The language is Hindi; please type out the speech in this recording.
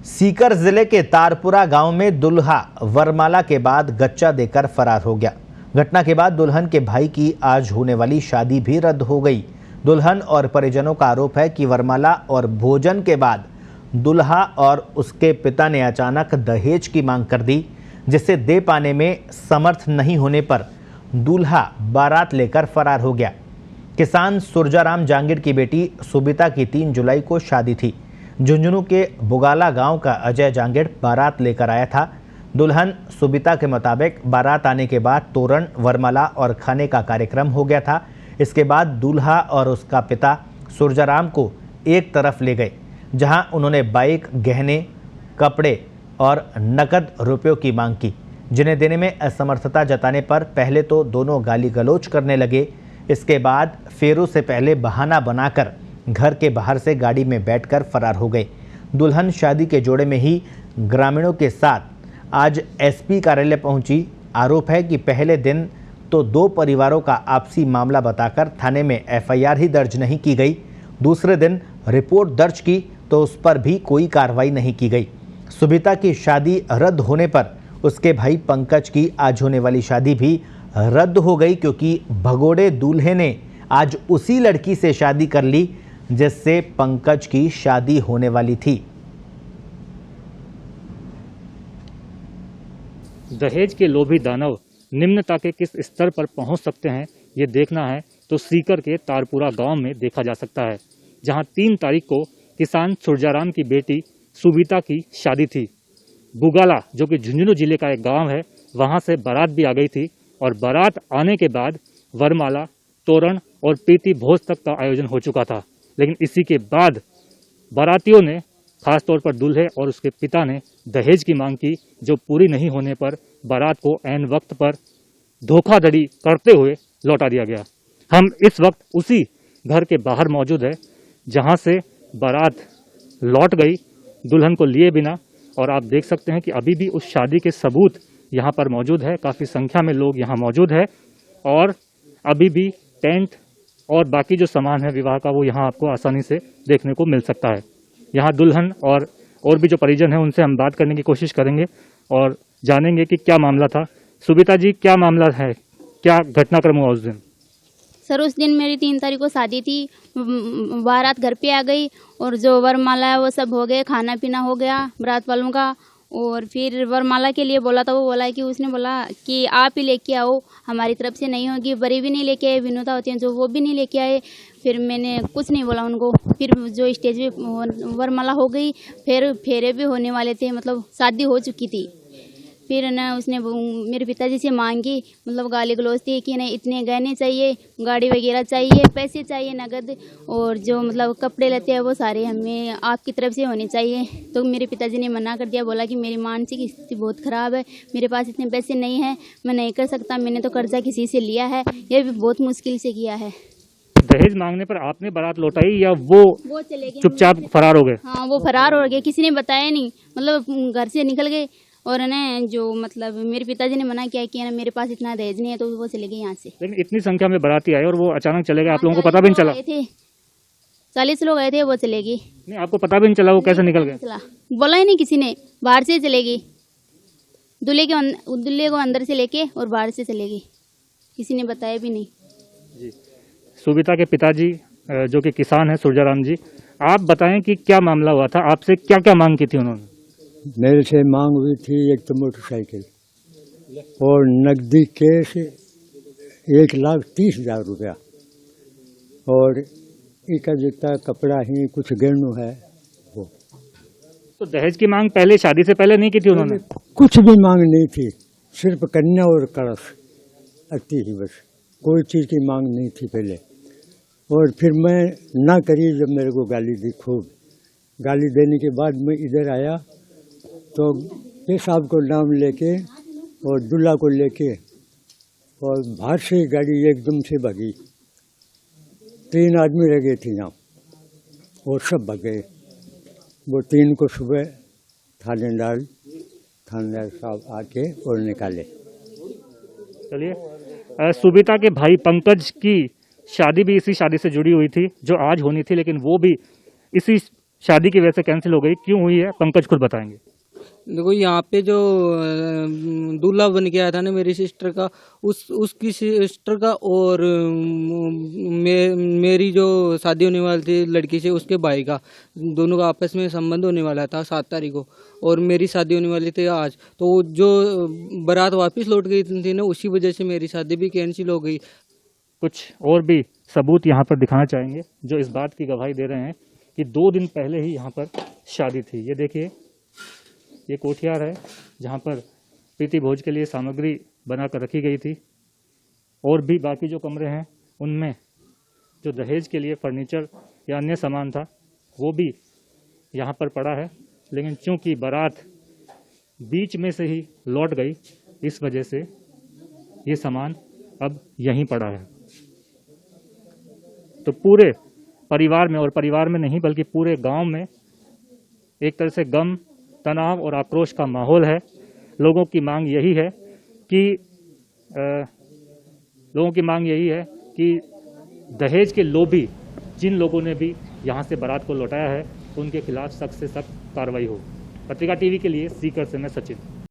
सीकर जिले के तारपुरा गांव में दुल्हा वरमाला के बाद गच्चा देकर फरार हो गया। घटना के बाद दुल्हन के भाई की आज होने वाली शादी भी रद्द हो गई। दुल्हन और परिजनों का आरोप है कि वरमाला और भोजन के बाद दुल्हा और उसके पिता ने अचानक दहेज की मांग कर दी, जिसे दे पाने में समर्थ नहीं होने पर दूल्हा बारात लेकर फरार हो गया। किसान सुरजाराम जांगिड़ की बेटी सुबिता की 3 जुलाई को शादी थी। झुंझुनू के बुगाला गांव का अजय जांगिड़ बारात लेकर आया था। दुल्हन सुबिता के मुताबिक बारात आने के बाद तोरण, वरमाला और खाने का कार्यक्रम हो गया था। इसके बाद दूल्हा और उसका पिता सुरजाराम को एक तरफ ले गए, जहां उन्होंने बाइक, गहने, कपड़े और नकद रुपयों की मांग की, जिन्हें देने में असमर्थता जताने पर पहले तो दोनों गाली गलौज करने लगे। इसके बाद फेरों से पहले बहाना बनाकर घर के बाहर से गाड़ी में बैठकर फरार हो गए। दुल्हन शादी के जोड़े में ही ग्रामीणों के साथ आज एसपी कार्यालय पहुंची। आरोप है कि पहले दिन तो 2 परिवारों का आपसी मामला बताकर थाने में एफआईआर ही दर्ज नहीं की गई। दूसरे दिन रिपोर्ट दर्ज की तो उस पर भी कोई कार्रवाई नहीं की गई। सुबिता की शादी रद्द होने पर उसके भाई पंकज की आज होने वाली शादी भी रद्द हो गई, क्योंकि भगोड़े दूल्हे ने आज उसी लड़की से शादी कर ली जिससे पंकज की शादी होने वाली थी। दहेज के लोभी दानव निम्नता के किस स्तर पर पहुंच सकते हैं, ये देखना है तो सीकर के तारपुरा गांव में देखा जा सकता है, जहां 3 तारीख को किसान सुरजाराम की बेटी सुबिता की शादी थी। बुगाला, जो कि झुंझुनू जिले का एक गांव है, वहां से बारात भी आ गई थी और बारात आने के बाद वरमाला, तोरण और प्रीति भोज तक का आयोजन हो चुका था। लेकिन इसी के बाद बारातियों ने, खासतौर पर दूल्हे और उसके पिता ने दहेज की मांग की, जो पूरी नहीं होने पर बारात को ऐन वक्त पर धोखाधड़ी करते हुए लौटा दिया गया। हम इस वक्त उसी घर के बाहर मौजूद है जहां से बारात लौट गई दुल्हन को लिए बिना, और आप देख सकते हैं कि अभी भी उस शादी के सबूत यहाँ पर मौजूद है। काफ़ी संख्या में लोग यहाँ मौजूद है और अभी भी टेंट और बाकी जो सामान है विवाह का, वो यहाँ आपको आसानी से देखने को मिल सकता है। यहाँ दुल्हन और भी जो परिजन हैं उनसे हम बात करने की कोशिश करेंगे और जानेंगे कि क्या मामला था। सुबिता जी, क्या मामला है, क्या घटनाक्रम हुआ उस दिन? सर, उस दिन मेरी 3 तारीख को शादी थी। बारात घर पे आ गई और जो वरमाला है वो सब हो गए, खाना पीना हो गया बारात वालों का। और फिर वरमाला के लिए बोला था, वो बोला कि उसने बोला कि आप ही लेके आओ, हमारी तरफ से नहीं होगी। बरी भी नहीं लेके आए, विनोदा होती हैं जो, वो भी नहीं लेके आए। फिर मैंने कुछ नहीं बोला उनको। फिर जो स्टेज पे वरमाला हो गई, फिर फेरे भी होने वाले थे, मतलब शादी हो चुकी थी। फिर ना उसने मेरे पिताजी से मांगी, मतलब गाली गलौज थी कि नहीं, इतने गहने चाहिए, गाड़ी वगैरह चाहिए, पैसे चाहिए नगद, और जो मतलब कपड़े लेते हैं वो सारे हमें आपकी तरफ से होने चाहिए। तो मेरे पिताजी ने मना कर दिया, बोला कि मेरी मानसिक स्थिति बहुत ख़राब है, मेरे पास इतने पैसे नहीं हैं, मैं नहीं कर सकता, मैंने तो कर्जा किसी से लिया है, ये भी बहुत मुश्किल से किया है। दहेज मांगने पर आपने बारात लौटाई या वो चले गए, चुपचाप फरार हो गए? हाँ, वो फरार हो गए, किसी ने बताया नहीं, मतलब घर से निकल गए। और ना जो मतलब मेरे पिताजी ने मना किया कि ना मेरे पास इतना दहेज नहीं है, तो वो चले गए यहाँ से। लेकिन इतनी संख्या में बाराती आए और वो अचानक चले गए, आप लोगों को पता भी नहीं चला? 40 लोग आए थे, वो चले गए। नहीं, आपको पता भी नहीं चला वो कैसे निकल गए? बोला ही नहीं किसी ने, बाहर से चले गई। दूल्हे को अंदर से लेके और बाहर से चले गई, किसी ने बताया भी नहीं। जी, सुबिता के पिताजी जो कि किसान है सुरजाराम जी, आप बताएं कि क्या मामला हुआ था, आपसे क्या क्या मांग की थी उन्होंने? मेरे से मांग हुई थी एक तो मोटरसाइकिल और नकदी कैश 1,30,000 रुपया, और इका जितना कपड़ा ही कुछ गहनों है वो। तो दहेज की मांग पहले, शादी से पहले नहीं की थी उन्होंने? कुछ भी मांग नहीं थी, सिर्फ कन्या और कलश अति ही, बस कोई चीज़ की मांग नहीं थी पहले। और फिर मैं ना करी जब मेरे को गाली दी, खूब गाली देने के बाद मैं इधर आया तो ये साहब को नाम लेके और दूल्हा को लेके और बाहर से गाड़ी एकदम से भागी। 3 आदमी रह गए थे यहाँ और सब भाग गए। वो 3 को सुबह थानेदार साहब आके और निकाले। चलिए, सुबिता के भाई पंकज की शादी भी इसी शादी से जुड़ी हुई थी जो आज होनी थी, लेकिन वो भी इसी शादी की वजह से कैंसिल हो गई, क्यों हुई है, पंकज खुद बताएंगे। देखो यहाँ पे जो दूल्हा बन के आया था ना मेरी सिस्टर का, उसकी सिस्टर का और मेरी जो शादी होने वाली थी लड़की से उसके भाई का, दोनों का आपस में संबंध होने वाला था 7 तारीख को, और मेरी शादी होने वाली थी आज। तो जो बारात वापस लौट गई थी ना, उसी वजह से मेरी शादी भी कैंसिल हो गई। कुछ और भी सबूत यहाँ पर दिखाना चाहेंगे जो इस बात की गवाही दे रहे हैं कि 2 दिन पहले ही यहाँ पर शादी थी। ये देखिए, ये कोठियार है जहाँ पर प्रीति भोज के लिए सामग्री बनाकर रखी गई थी, और भी बाकी जो कमरे हैं उनमें जो दहेज के लिए फर्नीचर या अन्य सामान था वो भी यहाँ पर पड़ा है। लेकिन चूंकि बारात बीच में से ही लौट गई, इस वजह से ये सामान अब यहीं पड़ा है। तो पूरे परिवार में, और परिवार में नहीं बल्कि पूरे गांव में एक तरह से गम, तनाव और आक्रोश का माहौल है। लोगों की मांग यही है कि दहेज के लोभी जिन लोगों ने भी यहाँ से बारात को लौटाया है उनके खिलाफ सख्त से सख्त कार्रवाई हो। पत्रिका टीवी के लिए सीकर से मैं सचिन।